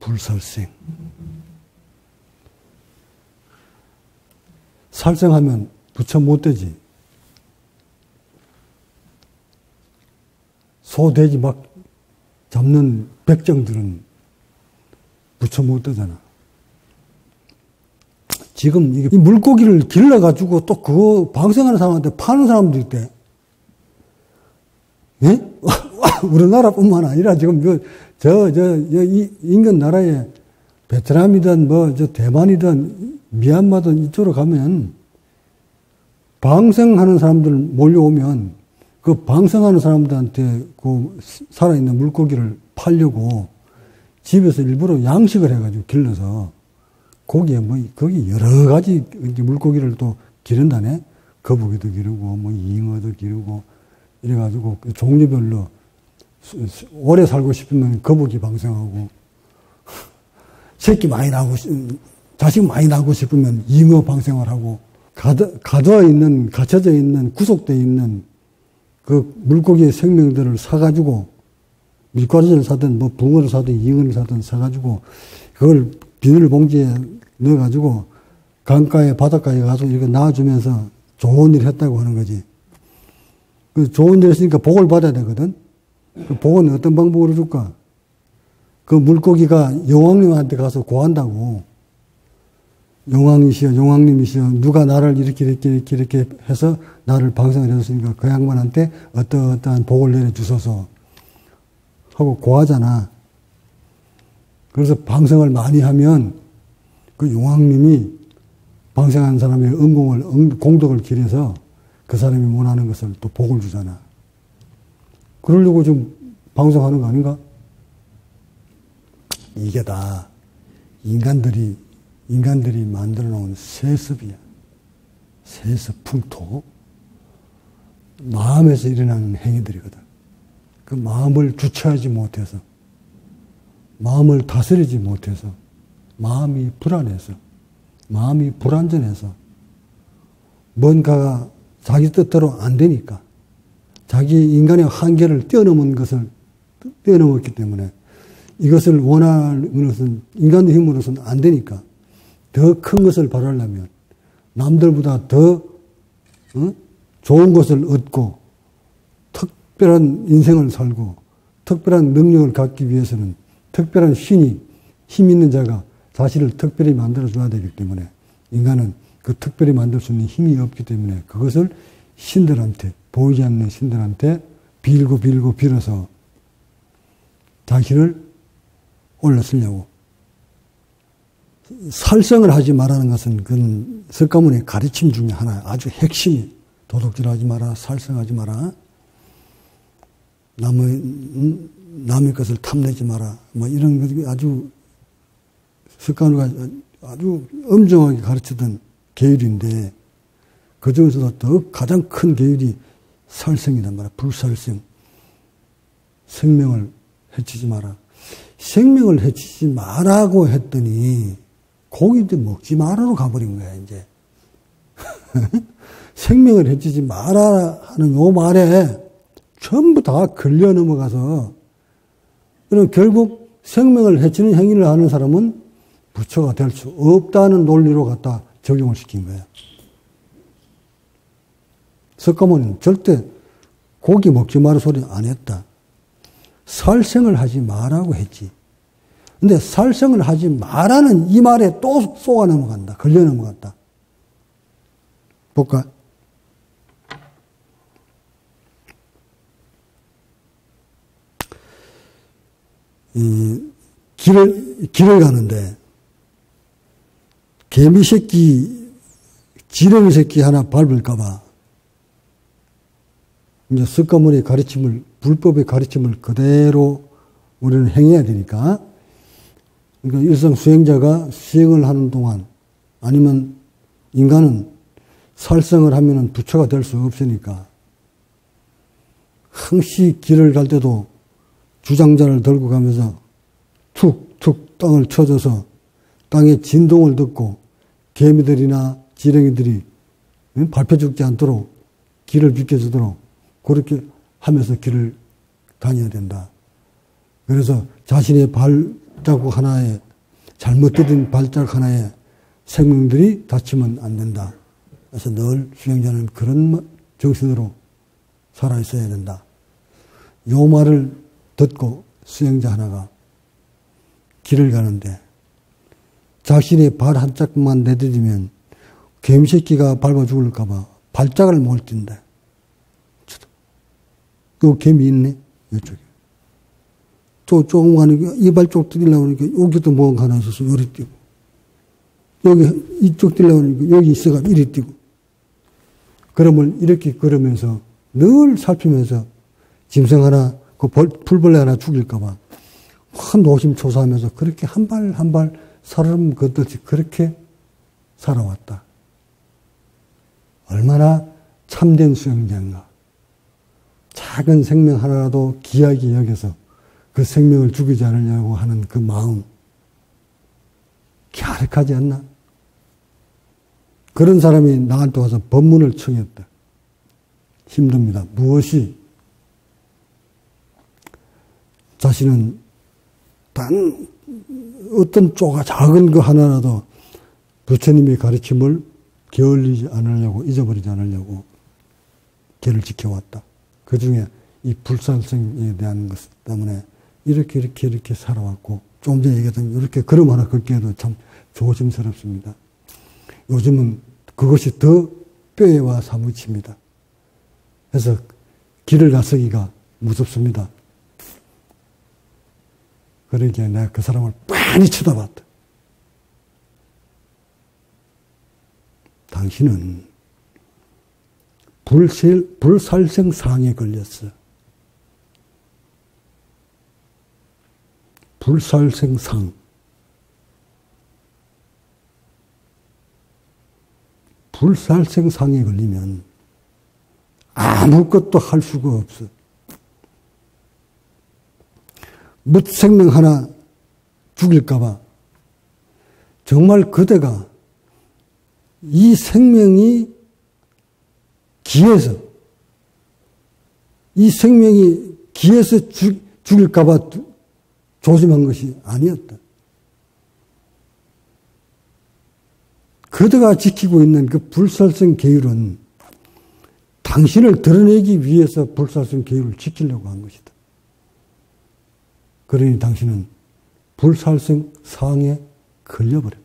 불살생. 살생하면 부처 못 되지. 소, 돼지 막 잡는 백정들은 부처 못 되잖아. 지금 이 물고기를 길러가지고 또 그거 방생하는 사람한테 파는 사람도 있대. 예? 우리나라뿐만 아니라 지금 이 인근 나라에 베트남이든 대만이든 미얀마든 이쪽으로 가면 방생하는 사람들 몰려오면 그 방생하는 사람들한테 그 살아있는 물고기를 팔려고 집에서 일부러 양식을 해가지고 길러서 고기에 거기 여러 가지 물고기를 또 기른다네. 거북이도 기르고 잉어도 기르고 이래가지고 종류별로 오래 살고 싶으면 거북이 방생하고 새끼 많이 나고 자식 많이 나고 싶으면 잉어 방생을 하고 갇혀져 있는 구속되어 있는 그 물고기의 생명들을 사가지고 밀가루를 사든 붕어를 사든 잉어를 사든 사가지고 그걸 비닐봉지에 넣어가지고 강가에 바닷가에 가서 이렇게 놔주면서 좋은 일 했다고 하는 거지. 그 좋은 일 했으니까 복을 받아야 되거든. 그 복은 어떤 방법으로 줄까? 그 물고기가 용왕님한테 가서 고한다고. 용왕이시여, 용왕님이시여, 누가 나를 이렇게 해서 나를 방생을 해줬으니까 그 양반한테 어떠한 복을 내려주소서 하고 고하잖아. 그래서 방생을 많이 하면 그 용왕님이 방생한 사람의 공덕을 기려서 그 사람이 원하는 것을 또 복을 주잖아. 그러려고 좀 방생하는 거 아닌가? 이게 다 인간들이 만들어 놓은 세습이야. 세습, 풍토. 마음에서 일어나는 행위들이거든. 그 마음을 주체하지 못해서, 마음을 다스리지 못해서, 마음이 불안해서, 마음이 불안전해서, 뭔가가 자기 뜻대로 안 되니까, 자기 인간의 한계를 뛰어넘었기 때문에 이것을 원하는 것은 인간의 힘으로서는 안 되니까 더 큰 것을 바라려면 남들보다 더 좋은 것을 얻고 특별한 인생을 살고 특별한 능력을 갖기 위해서는 특별한 힘 있는 자가 자신을 특별히 만들어줘야 되기 때문에 인간은 그 특별히 만들 수 있는 힘이 없기 때문에 그것을 신들한테, 보이지 않는 신들한테 빌어서 자신을 올렸으려고. 살생을 하지 말라는 것은 그건 석가모니의 가르침 중에 하나, 아주 핵심이. 도둑질하지 마라, 살생하지 마라, 남의 것을 탐내지 마라, 이런 것이 아주 석가모니가 아주 엄정하게 가르치던 계율인데, 그 중에서도 더 가장 큰 계율이 살생이란 말이야. 불살생. 생명을 해치지 마라. 생명을 해치지 마라고 했더니 고기도 먹지 마라로 가버린 거야, 이제. 생명을 해치지 마라 하는 요 말에 전부 다 걸려 넘어가서, 그럼 결국 생명을 해치는 행위를 하는 사람은 부처가 될 수 없다는 논리로 갖다 적용을 시킨 거야. 석가모니는 절대 고기 먹지 마라 소리 안 했다. 살생을 하지 마라고 했지. 근데 살생을 하지 마라는 이 말에 또 쏘아 넘어간다. 걸려 넘어갔다. 볼까? 길을 가는데, 개미 새끼, 지렁이 새끼 하나 밟을까봐, 이제 석가모니의 가르침을, 불법의 가르침을 그대로 우리는 행해야 되니까, 그러니까 일상 수행자가 수행을 하는 동안, 아니면 인간은 살생을 하면은 부처가 될 수 없으니까, 항시 길을 갈 때도 주장자를 들고 가면서 툭툭 땅을 쳐줘서 땅의 진동을 듣고 개미들이나 지렁이들이 밟혀 죽지 않도록 길을 비켜주도록 그렇게 하면서 길을 다녀야 된다. 그래서 자신의 발자국 하나에, 잘못 디딘 발자국 하나에 생명들이 다치면 안 된다. 그래서 늘 수행자는 그런 정신으로 살아 있어야 된다. 요 말을 듣고 수행자 하나가 길을 가는데 자신의 발 한 짝만 내디디면 개미새끼가 밟아 죽을까봐 발짝을 못 뛴다. 요 개미 있네, 이쪽에. 또 조금 가니까 이발 쪽 뛰려고 하니까 여기도 뭔가 하나 있어서 요리 뛰고. 여기 이쪽 뛰려고 하니까 여기 있어가지고 이리 뛰고. 그러면 이렇게 걸으면서 늘 살피면서 짐승 하나, 그 풀벌레 하나 죽일까봐 큰 노심초사하면서 그렇게 한 발 한 발 사람 걷듯이 그렇게 살아왔다. 얼마나 참된 수행자인가. 작은 생명 하나라도 귀하게 여겨서 그 생명을 죽이지 않으려고 하는 그 마음. 갸륵하지 않나? 그런 사람이 나한테 와서 법문을 청했다. 힘듭니다. 무엇이? 자신은 단 어떤 작은 거 하나라도 부처님의 가르침을 게을리지 않으려고, 잊어버리지 않으려고 길을 지켜왔다. 그 중에 이 불살생에 대한 것 때문에 이렇게 살아왔고, 좀 전에 얘기했던 이렇게 걸음 하나 걷기에도 참 조심스럽습니다. 요즘은 그것이 더 뼈에 와 사무칩니다. 그래서 길을 나서기가 무섭습니다. 그러기에 내가 그 사람을 많이 쳐다봤다. 당신은 불살생상에 걸렸어. 불살생상. 불살생상에 걸리면 아무것도 할 수가 없어. 뭇 생명 하나 죽일까봐 정말 그대가 이 생명이 기해서, 이 생명이 기해서 죽일까봐 조심한 것이 아니었다. 그대가 지키고 있는 그 불살생 계율은 당신을 드러내기 위해서 불살생 계율을 지키려고 한 것이다. 그러니 당신은 불살생 상에 걸려버렸다.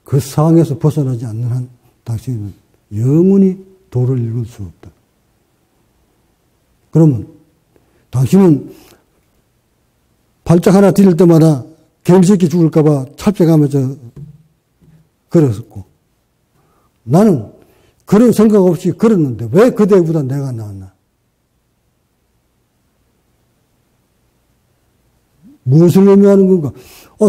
그 상에서 벗어나지 않는 한 당신은 영원히 도를 읽을 수 없다. 그러면 당신은 발작 하나 디딜 때마다 개미새끼 죽을까봐 찰빼가면서 걸었었고, 나는 그런 생각 없이 걸었는데 왜 그대보다 내가 나았나? 무엇을 의미하는 건가?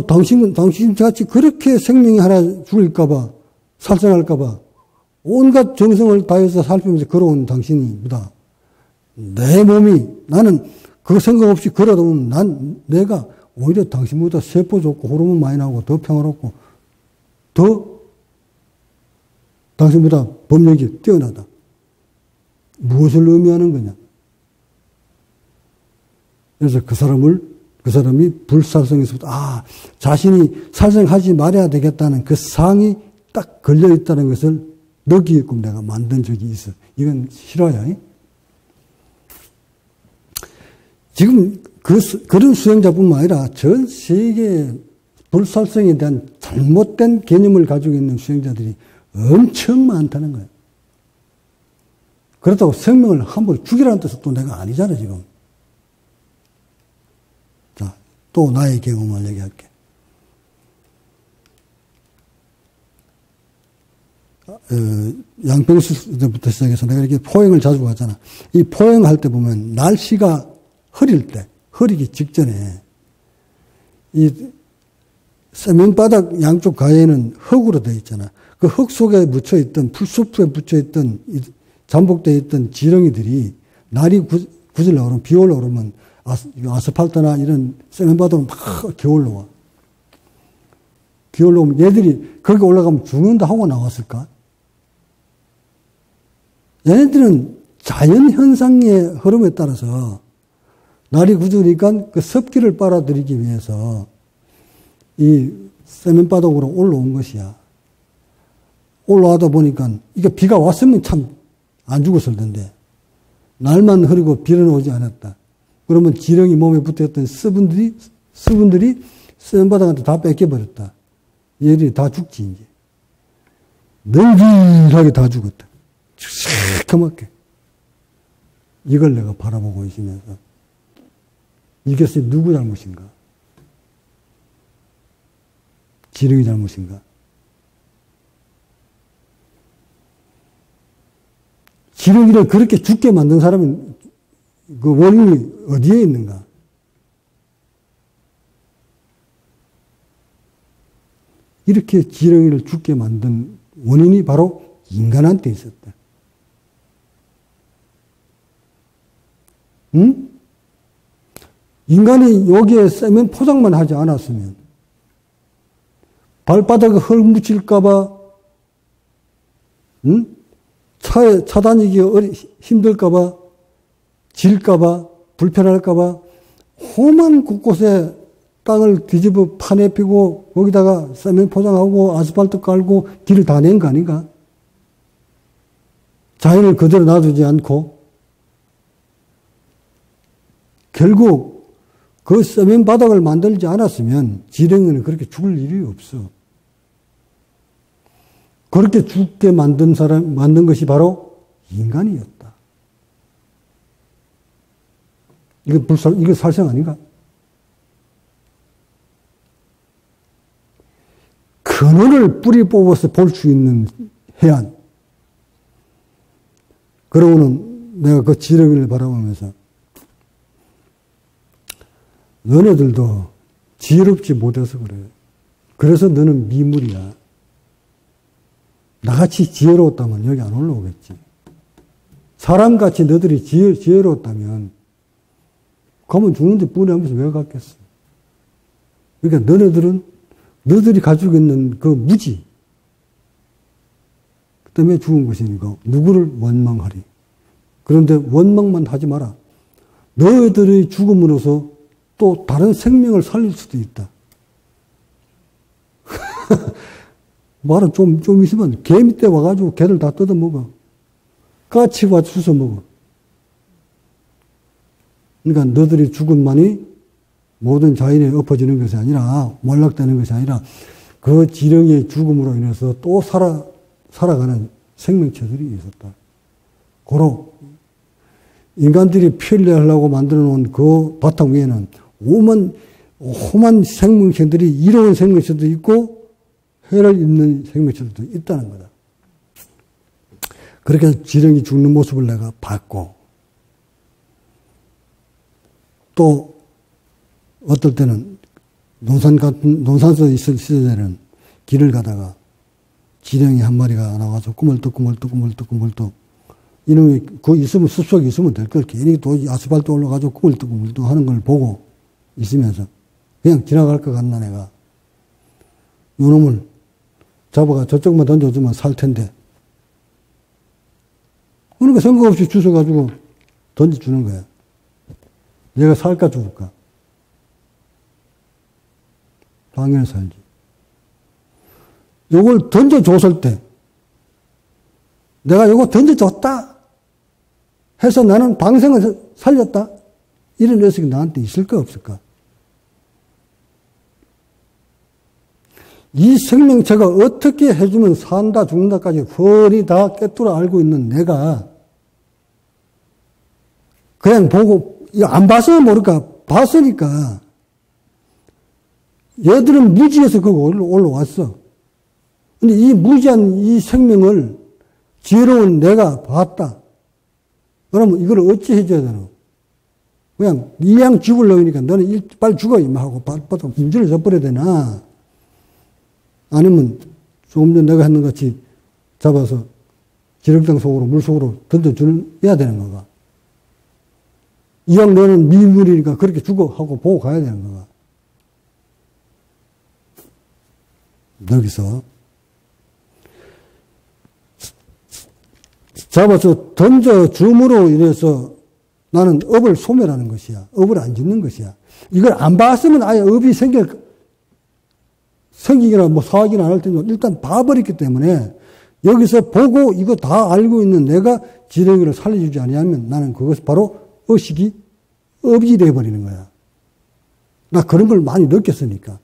당신 같이 그렇게 생명이 하나 죽을까봐, 살생할까봐, 온갖 정성을 다해서 살피면서 걸어온 당신이보다 내 몸이, 나는 그 생각 없이 걸어도 내가 오히려 당신보다 세포 좋고 호르몬 많이 나오고 더 평화롭고 더 당신보다 법력이 뛰어나다. 무엇을 의미하는 거냐? 그래서 그 사람이 불살생에서부터, 자신이 살생하지 말아야 되겠다는 그 상이 딱 걸려있다는 것을 느끼게끔 내가 만든 적이 있어. 이건 실화야. 지금 그런 수행자뿐만 아니라 전 세계에 불살생에 대한 잘못된 개념을 가지고 있는 수행자들이 엄청 많다는 거예요. 그렇다고 생명을 함부로 죽이라는 뜻은 또 내가 아니잖아, 지금. 자, 또 나의 경험을 얘기할게. 양평수 때부터 시작해서 내가 이렇게 포행을 자주 가잖아. 이 포행할 때 보면 날씨가 흐리기 직전에 이 세면바닥 양쪽 가에는 흙으로 되어 있잖아. 그 흙 속에 묻혀있던, 풀숲에 묻혀있던, 잠복되어 있던 지렁이들이 날이 굳으려고 그러면, 비 올라오고 그러면 아스팔트나 이런 세면바닥으로 막 기어올라와. 기어올라오면 얘들이 거기 올라가면 죽는다 하고 나왔을까? 얘네들은 자연현상의 흐름에 따라서 날이 굳으니까 그 습기를 빨아들이기 위해서 이 세면바닥으로 올라온 것이야. 올라와다 보니까 이게 비가 왔으면 참 안 죽었을 텐데 날만 흐리고 비는 오지 않았다. 그러면 지렁이 몸에 붙어있던 수분들이 세면바닥한테 다 뺏겨버렸다. 얘들이 다 죽지 이제. 널찍하게 다 죽었다. 새까맣게. 이걸 내가 바라보고 있으면서 이것이 누구 잘못인가? 지렁이 잘못인가? 지렁이를 그렇게 죽게 만든 사람은 그 원인이 어디에 있는가? 이렇게 지렁이를 죽게 만든 원인이 바로 인간한테 있었다. 응? 인간이 여기에 세면 포장만 하지 않았으면 발바닥에 흙 묻힐까봐, 응? 차 다니기 힘들까봐, 질까봐, 불편할까봐, 험한 곳곳에 땅을 뒤집어 파내피고, 거기다가 세면 포장하고, 아스팔트 깔고, 길을 다 낸 거 아닌가? 자연을 그대로 놔두지 않고, 결국 그 세면 바닥을 만들지 않았으면 지렁이는 그렇게 죽을 일이 없어. 그렇게 죽게 만든 것이 바로 인간이었다. 이거 살생 아닌가? 근원을 뿌리 뽑아서 볼 수 있는 해안. 그러고는 내가 그 지렁이를 바라보면서 너네들도 지혜롭지 못해서 그래. 그래서 너는 미물이야. 나같이 지혜로웠다면 여기 안 올라오겠지. 사람같이 너들이 지혜로웠다면 가면 죽는데 분해하면서 왜 갔겠어. 그러니까 너들이 가지고 있는 그 무지 그 때문에 죽은 것이니까 누구를 원망하리. 그런데 원망만 하지 마라. 너희들의 죽음으로서 또 다른 생명을 살릴 수도 있다. 말은 좀 있으면 개 밑에 와가지고 개를 다 뜯어먹어. 까치가 주워먹어. 그러니까 너들이 죽음만이 모든 자연에 엎어지는 것이 아니라, 몰락되는 것이 아니라, 그 지렁이의 죽음으로 인해서 또 살아가는 생명체들이 있었다. 고로 인간들이 편리하려고 만들어 놓은 그 바탕 위에는 험한 생명체들이 이로운 생명체도 있고, 해를 입는 생명체들도 있다는 거다. 그렇게 해서 지렁이 죽는 모습을 내가 봤고, 또 어떨 때는 논산서 있을 시절에는 길을 가다가 지렁이 한 마리가 나와서 꾸물떡 이놈이 그 있으면 숲속에 있으면 될 걸 괜히 또 아스팔트 올라가지고 꾸물떡 하는 걸 보고 있으면서 그냥 지나갈 것 같나 내가. 요놈을 잡아가 저쪽만 던져주면 살 텐데. 그러니까 생각 없이 주워가지고 던져주는 거야. 얘가 살까 죽을까? 당연히 살지. 요걸 던져줬을 때, 내가 요거 던져줬다 해서 나는 방생을 살렸다? 이런 녀석이 나한테 있을까 없을까? 이 생명체가 어떻게 해주면 산다 죽는다까지 훤히 다 꿰뚫어 알고 있는 내가 그냥 보고 안 봤으면 모를까? 봤으니까 얘들은 무지해서 거기 올라왔어. 근데 이 무지한 이 생명을 지혜로운 내가 봤다. 그러면 이걸 어찌 해줘야 되나? 그냥 이양 죽으려고 하니까 너는 빨리 죽어 임마 하고 바로 문제를 져버려야 되나? 아니면 조금 전 내가 했는 것 같이 잡아서 지렁탕 속으로 물속으로 던져줘야 되는 거가. 이왕 너는 미물이니까 그렇게 죽어 하고 보고 가야 되는 거가. 여기서 잡아서 던져줌으로 인해서 나는 업을 소멸하는 것이야. 업을 안 짓는 것이야. 이걸 안 봤으면 아예 업이 생길 성기나 뭐 사학이나 안 할 때는 일단 봐버렸기 때문에 여기서 보고 이거 다 알고 있는 내가 지렁이를 살려주지 아니하면 나는 그것이 바로 의식이 업이 돼버리는 거야. 나 그런 걸 많이 느꼈으니까.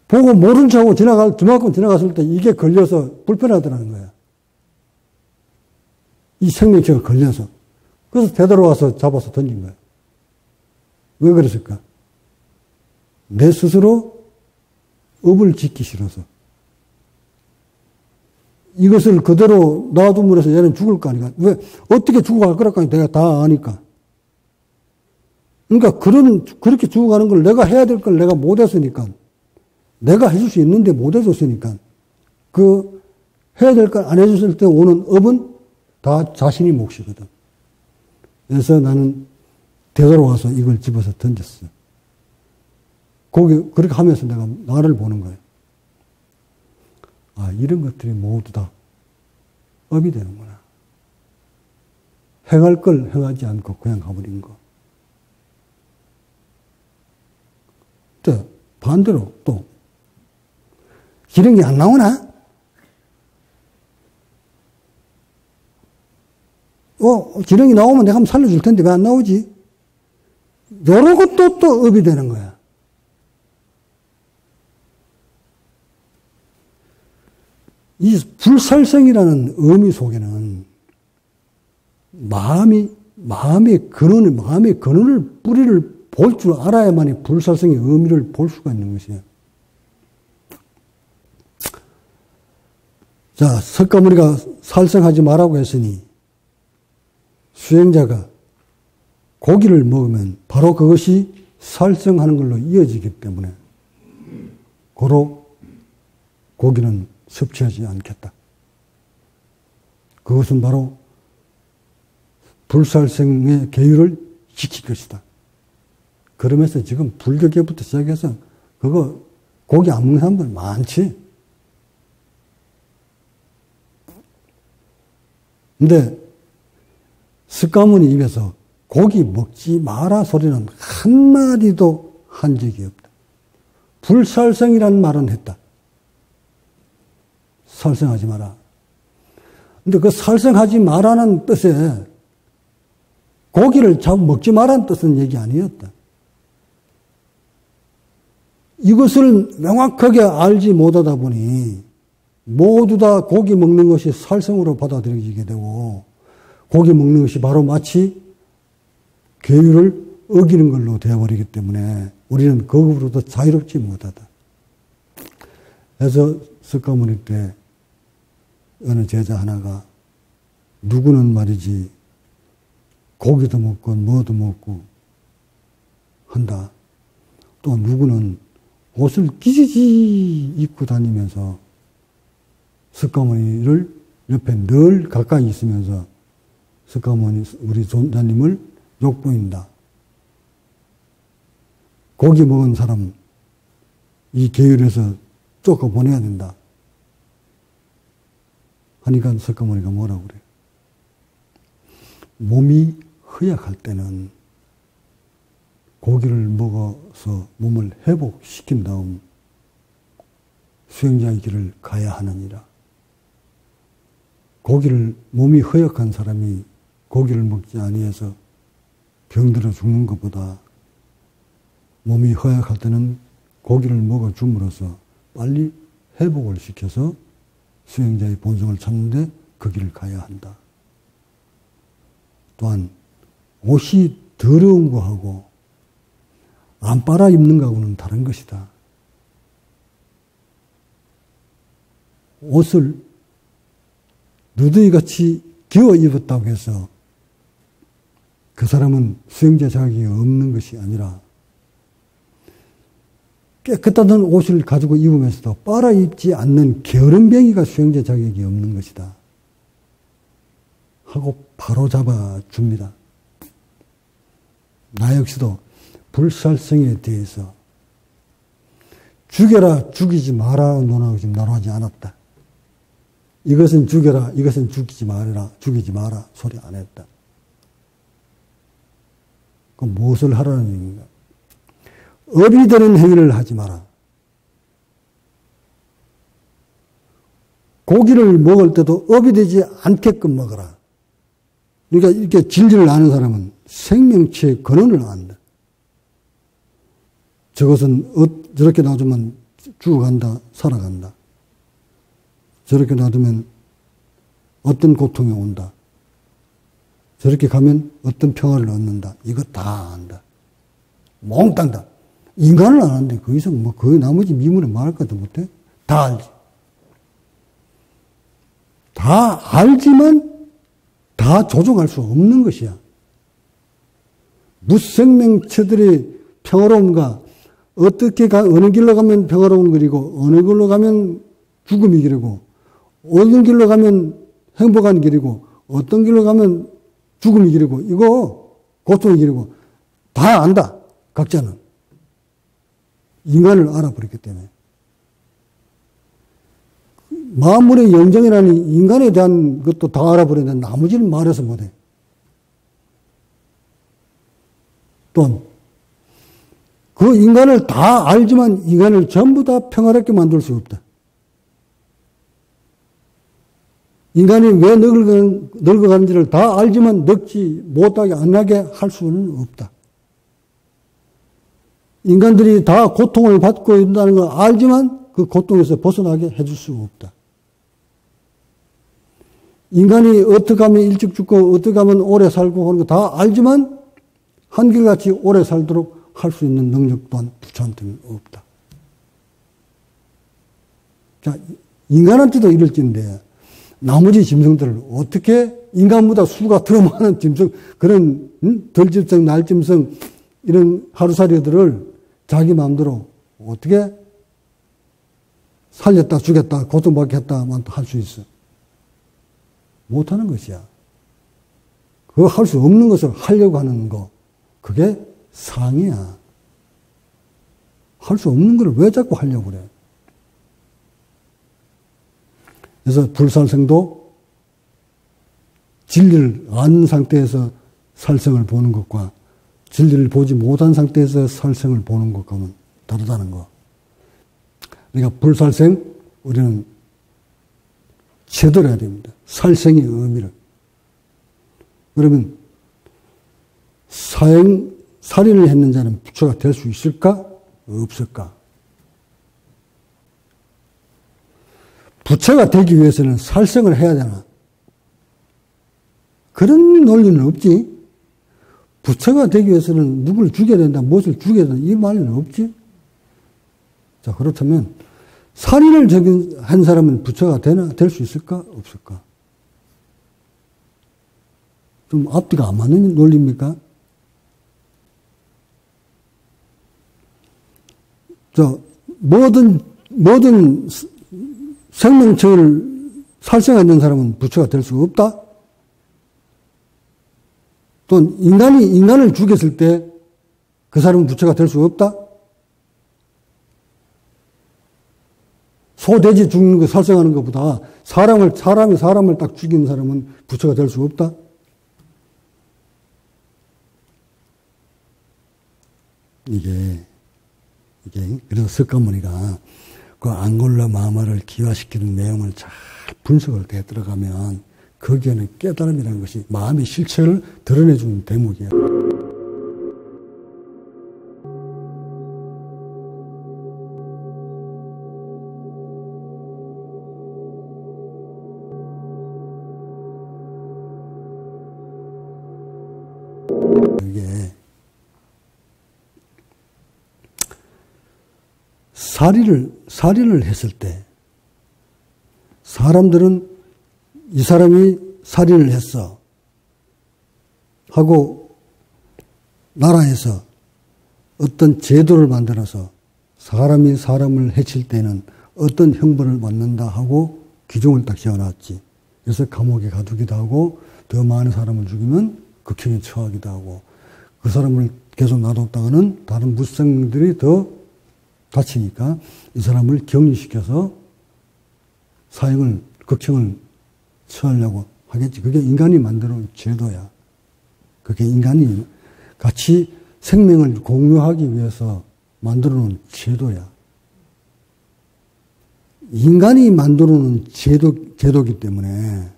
보고 모른 척하고 저만큼 지나갔을 때 이게 걸려서 불편하더라는 거야. 이 생명체가 걸려서. 그래서 되돌아와서 잡아서 던진 거야. 왜 그랬을까? 내 스스로 업을 짓기 싫어서. 이것을 그대로 놔두면 해서 얘는 죽을 거 아니까. 왜? 어떻게 죽어갈 거랄까? 내가 다 아니까. 그러니까 그렇게 죽어가는 걸 내가 해야 될 걸 내가 못 했으니까. 내가 해줄 수 있는데 못 해줬으니까. 해야 될 걸 안 해줬을 때 오는 업은 다 자신이 몫이거든. 그래서 나는 되돌아와서 이걸 집어서 던졌어. 그렇게 하면서 내가 나를 보는 거예요. 아, 이런 것들이 모두 다 업이 되는구나. 행할 걸 행하지 않고 그냥 가버린 거. 또 반대로 또 기름이 안 나오나? 기름이 나오면 내가 한번 살려줄 텐데 왜 안 나오지? 여러 것도 또 업이 되는 거야. 이 불살생이라는 의미 속에는 마음의 근원을 뿌리를 볼 줄 알아야만이 불살생의 의미를 볼 수가 있는 것이에요. 자, 석가모니가 살생하지 말라고 했으니 수행자가 고기를 먹으면 바로 그것이 살생하는 걸로 이어지기 때문에 고로 고기는 섭취하지 않겠다. 그것은 바로 불살생의 계율을 지킬 것이다. 그러면서 지금 불교계부터 시작해서 그거 고기 안 먹는 사람들 많지. 근데 석가모니 입에서 고기 먹지 마라 소리는 한마디도 한 적이 없다. 불살생이라는 말은 했다. 살생하지 마라. 근데 그 살생하지 마라는 뜻에 고기를 자꾸 먹지 마라는 뜻은 얘기 아니었다. 이것을 명확하게 알지 못하다 보니 모두 다 고기 먹는 것이 살생으로 받아들여지게 되고 고기 먹는 것이 바로 마치 계율을 어기는 걸로 되어버리기 때문에 우리는 그것으로도 자유롭지 못하다. 그래서 석가모니 때 어느 제자 하나가 누구는 말이지 고기도 먹고 뭐도 먹고 한다. 또 누구는 옷을 끼지지 입고 다니면서 석가모니를 옆에 늘 가까이 있으면서 석가모니 우리 존자님을 욕보인다. 고기 먹은 사람 이 계율에서 쫓아보내야 된다. 하니까 석가모니가 뭐라고 그래요? 몸이 허약할 때는 고기를 먹어서 몸을 회복시킨 다음 수행자의 길을 가야 하느니라. 몸이 허약한 사람이 고기를 먹지 아니해서 병들어 죽는 것보다 몸이 허약할 때는 고기를 먹어 줌으로써 빨리 회복을 시켜서 수행자의 본성을 찾는데 그 길을 가야 한다. 또한 옷이 더러운 거하고 안 빨아 입는 거하고는 다른 것이다. 옷을 누더기같이 기어 입었다고 해서 그 사람은 수행자 자격이 없는 것이 아니라 깨끗한 옷을 가지고 입으면서도 빨아 입지 않는 게으름뱅이가 수행자 자격이 없는 것이다. 하고 바로 잡아줍니다. 나 역시도 불살생에 대해서 죽여라 죽이지 마라 논하고 지금 나눠하지 않았다. 이것은 죽여라 이것은 죽이지 마라 소리 안 했다. 그럼 무엇을 하라는 얘기인가? 업이 되는 행위를 하지 마라. 고기를 먹을 때도 업이 되지 않게끔 먹어라. 그러니까 이렇게 진리를 아는 사람은 생명체의 근원을 안다. 저것은 저렇게 놔두면 죽어간다, 살아간다. 저렇게 놔두면 어떤 고통이 온다. 저렇게 가면 어떤 평화를 얻는다. 이거 다 안다. 몽땅 다. 인간을 아는데 그 이상 뭐 그 나머지 미문에 말할 것도 못해. 다 알지. 다 알지만 다 조종할 수 없는 것이야. 무생명체들의 평화로움과 어떻게 어느 길로 가면 평화로운 길이고 어느 길로 가면 죽음이 길이고 어떤 길로 가면 행복한 길이고 어떤 길로 가면 죽음이 길이고 이거 고통이 길이고 다 안다. 각자는. 인간을 알아버렸기 때문에. 만물의 영정이라는 인간에 대한 것도 다 알아버렸는데 나머지는 말해서 못해. 또 그 인간을 다 알지만 인간을 전부 다 평화롭게 만들 수 없다. 인간이 왜 늙어가는지를 다 알지만 늙지 못하게 안 나게 할 수는 없다. 인간들이 다 고통을 받고 있다는 걸 알지만 그 고통에서 벗어나게 해줄 수 없다. 인간이 어떻게 하면 일찍 죽고 어떻게 하면 오래 살고 하는 거 다 알지만 한결같이 오래 살도록 할 수 있는 능력 또한 부처한테는 없다. 자, 인간한테도 이럴진데 나머지 짐승들을 어떻게 인간보다 수가 더 많은 짐승, 그런 덜짐승, 날짐승 이런 하루살이들을 자기 마음대로 어떻게 살렸다 죽였다 고통받게 했다만 할 수 있어. 못하는 것이야. 그거 할 수 없는 것을 하려고 하는 거, 그게 상이야. 할 수 없는 걸 왜 자꾸 하려고 그래. 그래서 불살생도 진리를 아는 상태에서 살생을 보는 것과 진리를 보지 못한 상태에서 살생을 보는 것과는 다르다는 거. 그러니까 불살생, 우리는 제대로 해야 됩니다. 살생의 의미를. 그러면 살인을 했는 자는 부처가 될 수 있을까? 없을까? 부처가 되기 위해서는 살생을 해야 되나? 그런 논리는 없지. 부처가 되기 위해서는 누구를 죽여야 된다, 무엇을 죽여야 된다, 이 말은 없지. 자, 그렇다면 살인을 한 사람은 부처가 될 수 있을까? 없을까? 좀 앞뒤가 안 맞는 논리입니까? 모든 생명체를 살생하는 사람은 부처가 될 수 없다? 또 인간을 죽였을 때 그 사람은 부처가 될 수 없다? 소, 돼지 죽는 거 살생하는 것보다 사람이 사람을 딱 죽이는 사람은 부처가 될 수 없다? 이게 그래서 석가모니가 그 앙골라 마마를 기화시키는 내용을 잘 분석을 해 들어가면 거기에는 깨달음이라는 것이 마음의 실체를 드러내주는 대목이야. 이게 살인을 했을 때 사람들은 이 사람이 살인을 했어 하고 나라에서 어떤 제도를 만들어서 사람이 사람을 해칠 때는 어떤 형벌을 받는다 하고 규정을 딱 지어놨지. 그래서 감옥에 가두기도 하고 더 많은 사람을 죽이면 극형에 처하기도 하고 그 사람을 계속 놔뒀다가는 다른 무생들이 더 다치니까 이 사람을 격리시켜서 극형을 처하려고 하겠지. 그게 인간이 만들어온 제도야. 그게 인간이 같이 생명을 공유하기 위해서 만들어 놓은 제도야. 인간이 만들어 놓은 제도기 때문에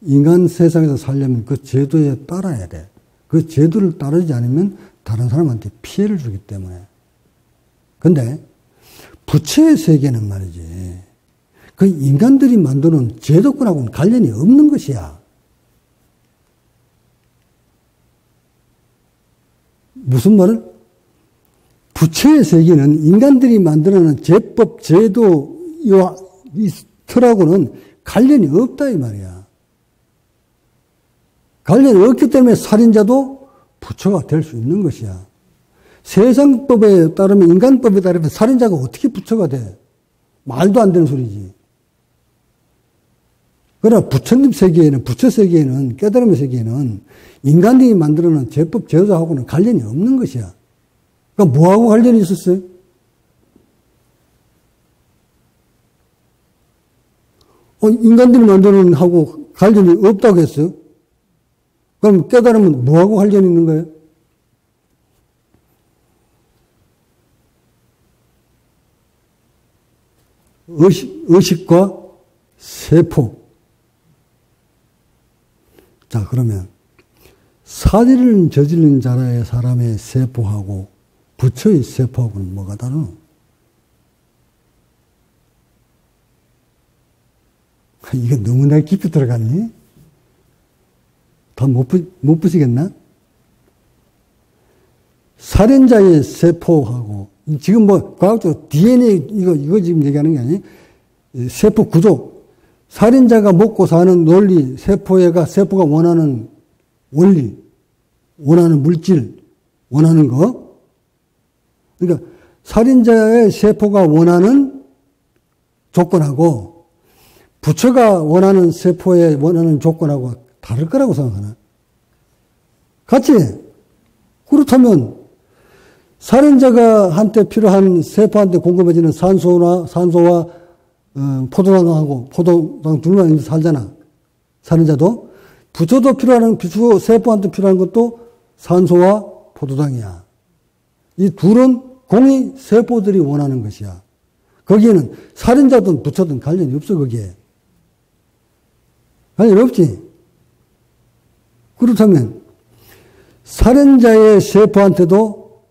인간 세상에서 살려면 그 제도에 따라야 돼. 그 제도를 따르지 않으면 다른 사람한테 피해를 주기 때문에. 근데 부처의 세계는 말이지. 그 인간들이 만들어 놓은 제도권하고는 관련이 없는 것이야. 무슨 말을? 부처의 세계는 인간들이 만들어낸 제법, 제도, 이 틀하고는 관련이 없다, 이 말이야. 관련이 없기 때문에 살인자도 부처가 될 수 있는 것이야. 세상법에 따르면, 인간법에 따르면 살인자가 어떻게 부처가 돼? 말도 안 되는 소리지. 그러나 부처님 세계에는, 부처 세계에는, 깨달음의 세계에는 인간들이 만들어낸 제법, 제도하고는 관련이 없는 것이야. 그러니까 뭐하고 관련이 있었어요? 인간들이 만드는 하고 관련이 없다고 했어요? 그럼 깨달으면 뭐하고 관련이 있는 거예요? 의식과 세포. 자, 그러면 살인을 저지른 자라의 사람의 세포하고 부처의 세포하고는 뭐가 다르노? 이거 너무나 깊이 들어갔니? 더 못 부시겠나? 살인자의 세포하고, 지금 뭐, 과학적으로 DNA, 이거 지금 얘기하는 게 아니에요. 세포 구조. 살인자가 먹고 사는 논리, 세포가 원하는 원리, 원하는 물질, 원하는 거. 그러니까, 살인자의 세포가 원하는 조건하고, 부처가 원하는 세포의 원하는 조건하고 다를 거라고 생각하나? 같이? 그렇다면, 살인자가 한테 필요한 세포한테 공급해지는 산소와 포도당하고, 포도당 둘만 살잖아. 살인자도. 부처도 필요한, 세포한테 필요한 것도 산소와 포도당이야. 이 둘은 공이 세포들이 원하는 것이야. 거기에는 살인자든 부처든 관련이 없어, 거기에. 관련이 없지. 그렇다면, 살인자의 세포한테도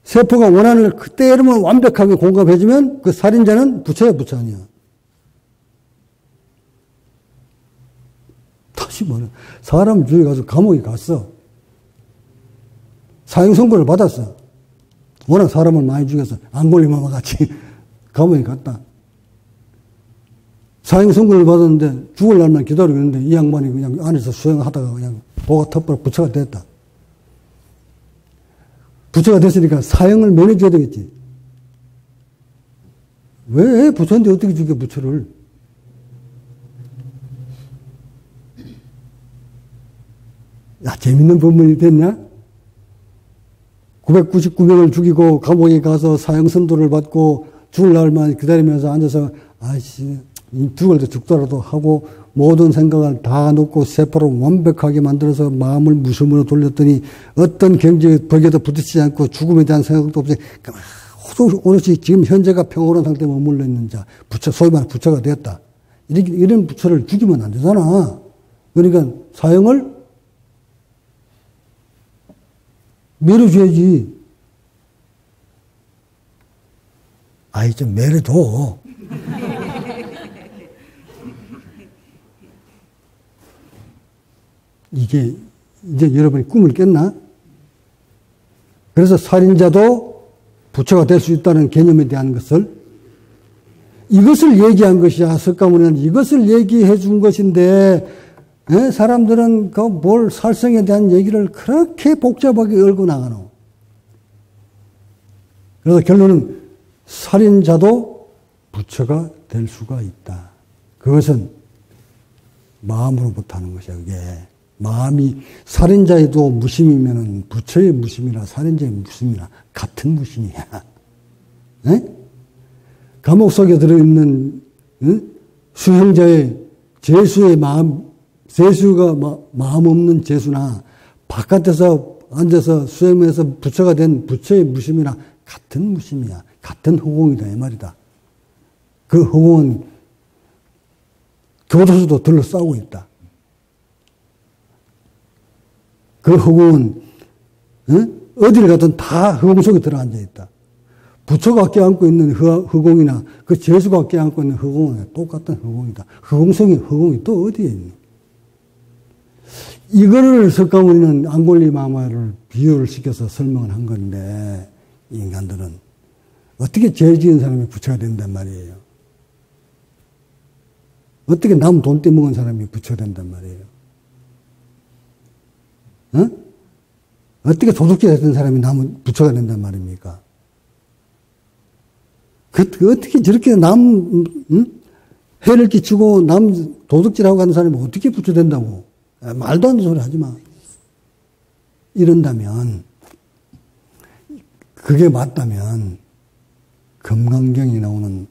세포가 원하는 그때로만 완벽하게 공급해주면 그 살인자는 부처야, 부처 아니야. 다시 말해. 사람 주위에 가서 감옥에 갔어. 사형 선고를 받았어. 워낙 사람을 많이 죽여서 안 걸리면 같이 감옥에 갔다. 사형 선고를 받았는데 죽을 날만 기다리고 있는데 이 양반이 그냥 안에서 수행하다가 그냥 보가 터버려 부처가 됐다. 부처가 됐으니까 사형을 면해줘야 되겠지. 왜 부처인데 어떻게 죽여 부처를? 야, 재밌는 법문이 됐냐? 999명을 죽이고 감옥에 가서 사형 선고를 받고 죽을 날만 기다리면서 앉아서 아이씨 죽을 때 죽더라도 하고 모든 생각을 다 놓고 세포를 완벽하게 만들어서 마음을 무심으로 돌렸더니 어떤 경제의 벽에도 부딪히지 않고 죽음에 대한 생각도 없이 오롯이 지금 현재가 평온한 상태에 머물러 있는 자, 부처, 소위 말하는 부처가 되었다. 이런 부처를 죽이면 안 되잖아. 그러니까 사형을 매려줘야지. 아이, 좀 매려둬. 이게, 이제 여러분이 꿈을 깼나? 그래서 살인자도 부처가 될 수 있다는 개념에 대한 것을, 이것을 얘기한 것이야. 석가모니는 이것을 얘기해 준 것인데, 사람들은 그 뭘 살성에 대한 얘기를 그렇게 복잡하게 얽어 나가노. 그래서 결론은 살인자도 부처가 될 수가 있다. 그것은 마음으로부터 하는 것이야, 그게. 마음이, 살인자에도 무심이면은 부처의 무심이나 살인자의 무심이나 같은 무심이야. 감옥 속에 들어있는 수행자의 재수의 마음, 재수가 마음 없는 재수나 바깥에서 앉아서 수행해서 부처가 된 부처의 무심이나 같은 무심이야. 같은 허공이다 이 말이다. 그 허공은 교도소도 둘러싸고 있다. 그 허공은 어디를 가든 다 허공 속에 들어앉아 있다. 부처가 껴안고 있는 허공이나 그 재수가 껴안고 있는 허공은 똑같은 허공이다. 허공이 또 어디에 있노? 이거를 석가모니는 앙골리마마를 비유를 시켜서 설명을 한 건데, 인간들은 어떻게 죄 지은 사람이 부처가 된단 말이에요. 어떻게 남 돈 떼먹은 사람이 부처가 된단 말이에요. 어떻게 도둑질 했던 사람이 남은 부처가 된단 말입니까? 어떻게 저렇게 해를 끼치고 남 도둑질하고 가는 사람이 어떻게 부처 된다고? 말도 안 되는 소리 하지 마. 이런다면, 그게 맞다면, 금강경에 나오는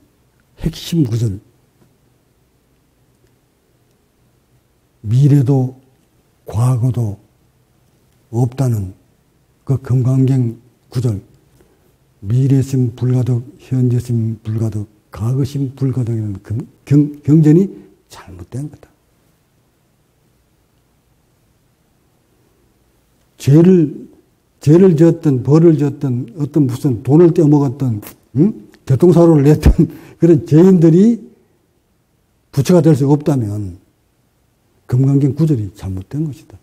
핵심 구절, 미래도 과거도 없다는 그 금강경 구절, 미래심 불가득, 현재심 불가득, 과거심 불가득이라는 경전이 잘못된 거다. 죄를 지었던, 벌을 지었던, 어떤 무슨 돈을 떼먹었던, 교통사고를 냈던 그런 죄인들이 부처가 될 수 없다면 금강경 구절이 잘못된 것이다.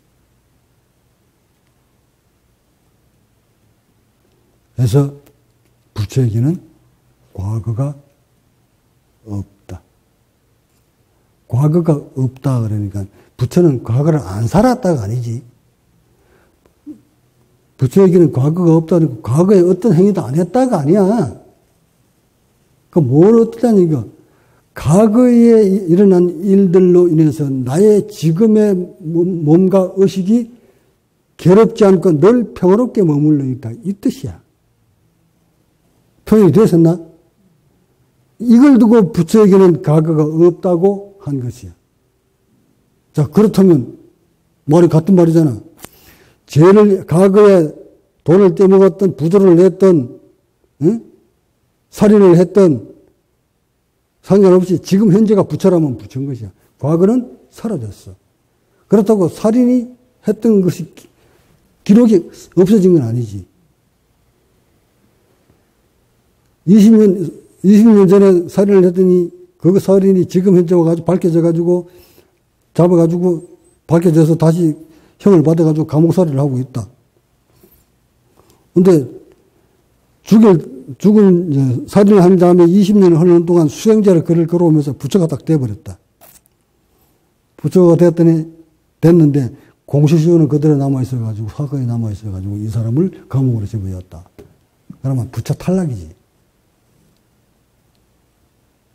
그래서 부처에게는 과거가 없다. 과거가 없다 그러니까 부처는 과거를 안 살았다가 아니지. 부처에게는 과거가 없다니까 과거에 어떤 행위도 안 했다가 아니야. 그 뭘 어떠다는 얘기가 과거에 일어난 일들로 인해서 나의 지금의 몸과 의식이 괴롭지 않고 늘 평화롭게 머물러 있다. 이 뜻이야. 표현이 되었나? 이걸 두고 부처에게는 과거가 없다고 한 것이야. 자, 그렇다면 말이 같은 말이잖아. 과거에 돈을 떼먹었던, 부도를 냈던, 살인을 했던, 상관없이 지금 현재가 부처라면 부처인 것이야. 과거는 사라졌어. 그렇다고 살인이 했던 것이 기록이 없어진 건 아니지. 20년 전에 살인을 했더니 그 살인이 지금 현재 와가지고 밝혀져가지고 잡아가지고 밝혀져서 다시 형을 받아가지고 감옥살이를 하고 있다. 근데 살인을 한 다음에 20년을 흐르는 동안 수행자를 글을 걸어오면서 부처가 딱 돼버렸다. 부처가 됐는데 공시시효는 그대로 남아있어가지고 화가에 남아있어가지고 이 사람을 감옥으로 집어였다. 그러면 부처 탈락이지.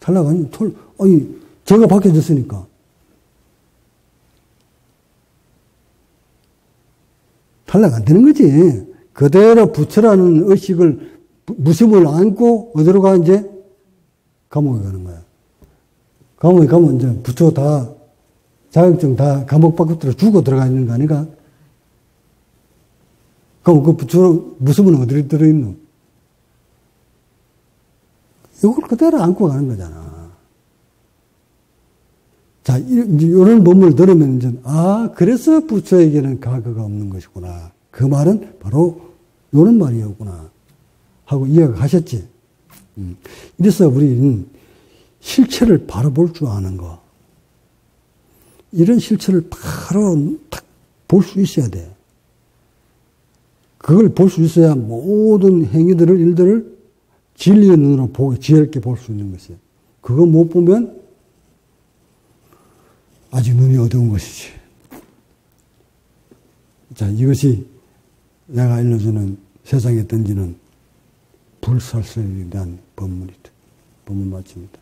탈락 아니, 제가 밝혀졌으니까. 탈락 안 되는 거지. 그대로 부처라는 의식을, 무심을 안고 어디로 가, 이제? 감옥에 가는 거야. 감옥에 가면 이제 부처 다, 자격증 다 감옥 밖으로 주고 들어가 있는 거 아닌가? 그럼 그 부처, 무심은 어디로 들어있노? 이걸 그대로 안고 가는 거잖아. 자, 이런 법문을 들으면 이제, 그래서 부처에게는 과거가 없는 것이구나. 그 말은 바로 이런 말이었구나. 하고 이해가 가셨지. 이래서 우리는 실체를 바로 볼 줄 아는 거. 이런 실체를 바로 딱 볼 수 있어야 돼. 그걸 볼 수 있어야 모든 행위들을, 일들을 진리의 눈으로 지혜롭게 볼 수 있는 것이에요. 그거 못 보면 아직 눈이 어두운 것이지. 자, 이것이 내가 알려주는 세상에 던지는 불살설에 대한 법문이다. 법문 마칩니다.